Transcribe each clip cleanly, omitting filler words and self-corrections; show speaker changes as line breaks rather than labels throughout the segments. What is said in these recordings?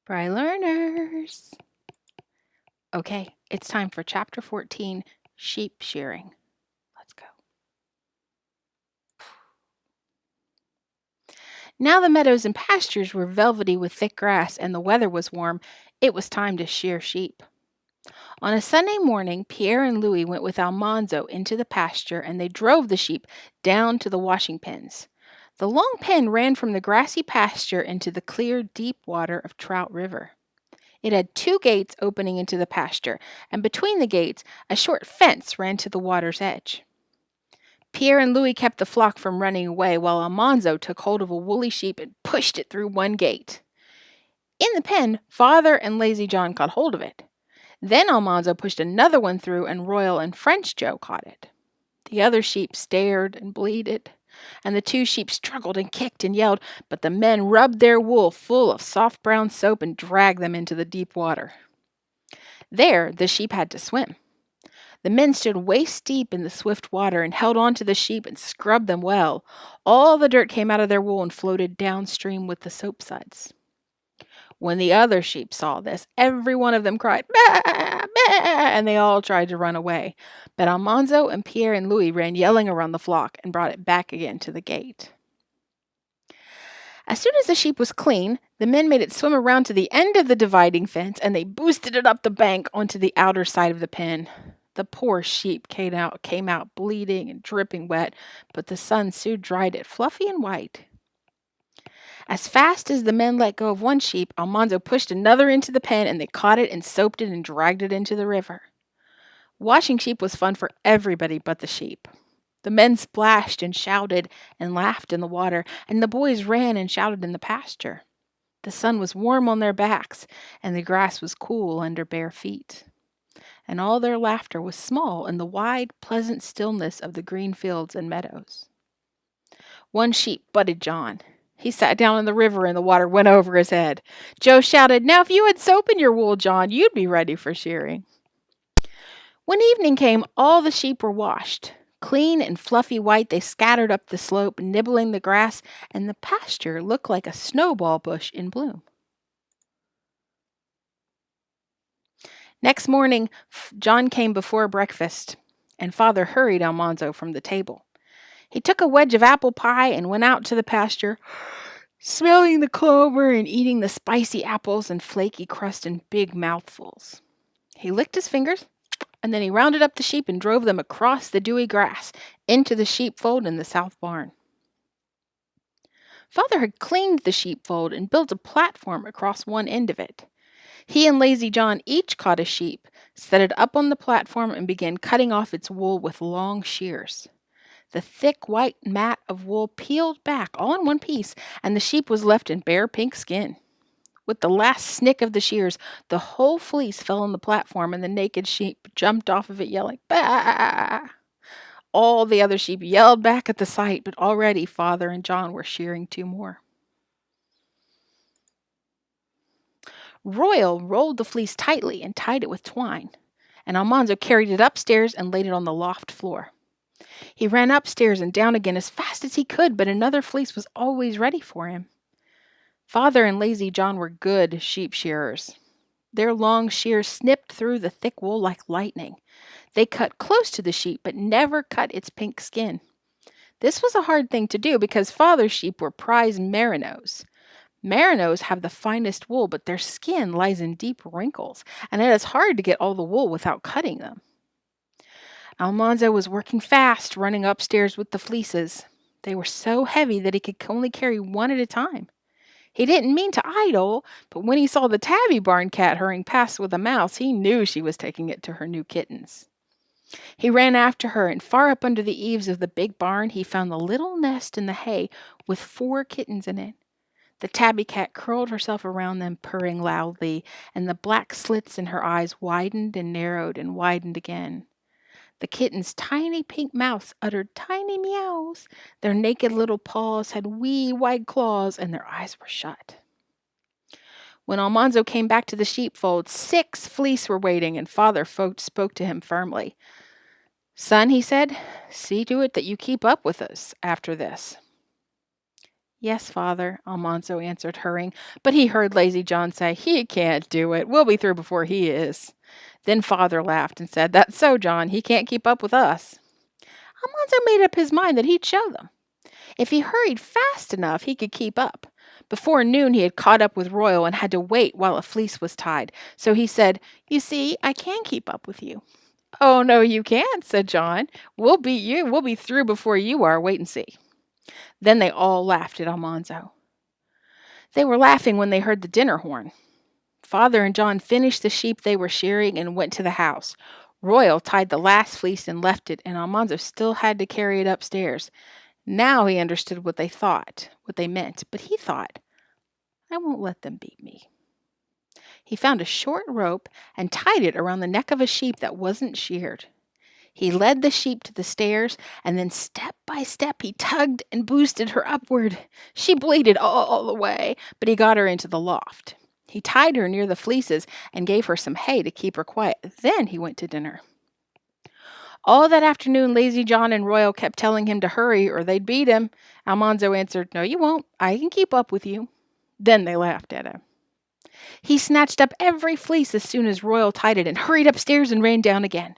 Bry learners. Okay, it's time for Chapter 14, Sheep Shearing. Let's go. Now the meadows and pastures were velvety with thick grass, and the weather was warm. It was time to shear sheep. On a Sunday morning, Pierre and Louis went with Almanzo into the pasture, and they drove the sheep down to the washing pens. The long pen ran from the grassy pasture into the clear, deep water of Trout River. It had 2 gates opening into the pasture, and between the gates a short fence ran to the water's edge. Pierre and Louis kept the flock from running away, while Almanzo took hold of a woolly sheep and pushed it through one gate. In the pen, Father and Lazy John caught hold of it. Then Almanzo pushed another one through, and Royal and French Joe caught it. The other sheep stared and bleated, and the 2 sheep struggled and kicked and yelled, but the men rubbed their wool full of soft brown soap and dragged them into the deep water. There, the sheep had to swim. The men stood waist deep in the swift water and held on to the sheep and scrubbed them well. All the dirt came out of their wool and floated downstream with the soap suds. When the other sheep saw this, every one of them cried, "Bah! Bah!" and they all tried to run away. But Almanzo and Pierre and Louis ran yelling around the flock and brought it back again to the gate. As soon as the sheep was clean, the men made it swim around to the end of the dividing fence, and they boosted it up the bank onto the outer side of the pen. The poor sheep came out bleeding and dripping wet, but the sun soon dried it fluffy and white. As fast as the men let go of one sheep, Almanzo pushed another into the pen, and they caught it and soaped it and dragged it into the river. Washing sheep was fun for everybody but the sheep. The men splashed and shouted and laughed in the water, and the boys ran and shouted in the pasture. The sun was warm on their backs, and the grass was cool under bare feet. And all their laughter was small in the wide, pleasant stillness of the green fields and meadows. One sheep butted John. He sat down in the river, and the water went over his head. Joe shouted, "Now if you had soap in your wool, John, you'd be ready for shearing." When evening came, all the sheep were washed. Clean and fluffy white, they scattered up the slope, nibbling the grass, and the pasture looked like a snowball bush in bloom. Next morning, John came before breakfast, and Father hurried Almanzo from the table. He took a wedge of apple pie and went out to the pasture, smelling the clover and eating the spicy apples and flaky crust in big mouthfuls. He licked his fingers, and then he rounded up the sheep and drove them across the dewy grass into the sheepfold in the south barn. Father had cleaned the sheepfold and built a platform across one end of it. He and Lazy John each caught a sheep, set it up on the platform, and began cutting off its wool with long shears. The thick white mat of wool peeled back all in one piece, and the sheep was left in bare pink skin. With the last snick of the shears, the whole fleece fell on the platform, and the naked sheep jumped off of it, yelling, "Bah!" All the other sheep yelled back at the sight, but already Father and John were shearing 2 more. Royal rolled the fleece tightly and tied it with twine, and Almanzo carried it upstairs and laid it on the loft floor. He ran upstairs and down again as fast as he could, but another fleece was always ready for him. Father and Lazy John were good sheep shearers. Their long shears snipped through the thick wool like lightning. They cut close to the sheep, but never cut its pink skin. This was a hard thing to do because Father's sheep were prize merinos. Merinos have the finest wool, but their skin lies in deep wrinkles, and it is hard to get all the wool without cutting them. Almanzo was working fast, running upstairs with the fleeces. They were so heavy that he could only carry one at a time. He didn't mean to idle, but when he saw the tabby barn cat hurrying past with a mouse, he knew she was taking it to her new kittens. He ran after her, and far up under the eaves of the big barn, he found the little nest in the hay with 4 kittens in it. The tabby cat curled herself around them, purring loudly, and the black slits in her eyes widened and widened again. The kittens' tiny pink mouths uttered tiny meows. Their naked little paws had wee white claws, and their eyes were shut. When Almanzo came back to the sheepfold, 6 fleece were waiting, and Father spoke to him firmly. "Son," he said, "see to it that you keep up with us after this." Yes, father, Almanzo answered, hurrying, but he heard Lazy John say, He can't do it. We'll be through before he is. Then father laughed and said, That's so, John. He can't keep up with us. Almanzo made up his mind that he'd show them. If he hurried fast enough, he could keep up. Before noon, he had caught up with Royal and had to wait while a fleece was tied. So he said, You see, I can keep up with you. Oh, no, you can't, said John. We'll beat you. We'll be through before you are. Wait and see. Then they all laughed at Almanzo. They were laughing when they heard the dinner horn. Father and John finished the sheep they were shearing and went to the house. Royal tied the last fleece and left it, and Almanzo still had to carry it upstairs. Now he understood what they meant, but he thought, I won't let them beat me. He found a short rope and tied it around the neck of a sheep that wasn't sheared. He led the sheep to the stairs, and then step by step he tugged and boosted her upward. She bleated all the way, but he got her into the loft. He tied her near the fleeces and gave her some hay to keep her quiet. Then he went to dinner. All that afternoon, Lazy John and Royal kept telling him to hurry or they'd beat him. Almanzo answered, No, you won't. I can keep up with you. Then they laughed at him. He snatched up every fleece as soon as Royal tied it and hurried upstairs and ran down again.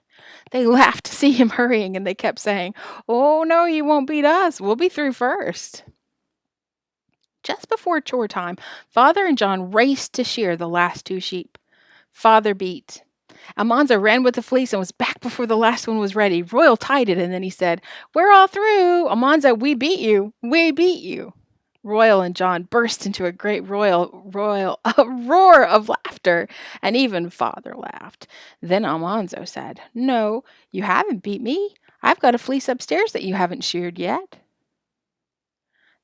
They laughed to see him hurrying, and they kept saying, Oh, no, you won't beat us. We'll be through first. Just before chore time, Father and John raced to shear the last 2 sheep. Father beat. Almanzo ran with the fleece and was back before the last one was ready. Royal tied it, and then he said, We're all through. Almanzo, we beat you. We beat you. Royal and John burst into a great roar of laughter, and even Father laughed. Then Almanzo said, No, you haven't beat me. I've got a fleece upstairs that you haven't sheared yet.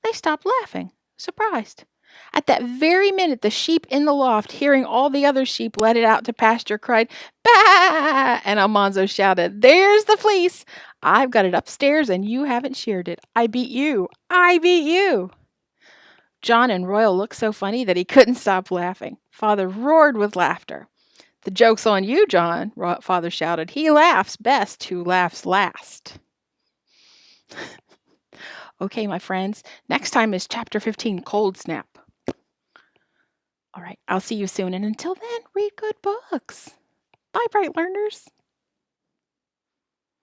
They stopped laughing, surprised. At that very minute, the sheep in the loft, hearing all the other sheep let it out to pasture, cried, Bah! And Almanzo shouted, There's the fleece! I've got it upstairs, and you haven't sheared it. I beat you. I beat you. John and Royal looked so funny that he couldn't stop laughing. Father roared with laughter. The joke's on you, John, Father shouted. He laughs best who laughs last. Okay, my friends, next time is Chapter 15, Cold Snap. All right, I'll see you soon, and until then, read good books. Bye, bright learners.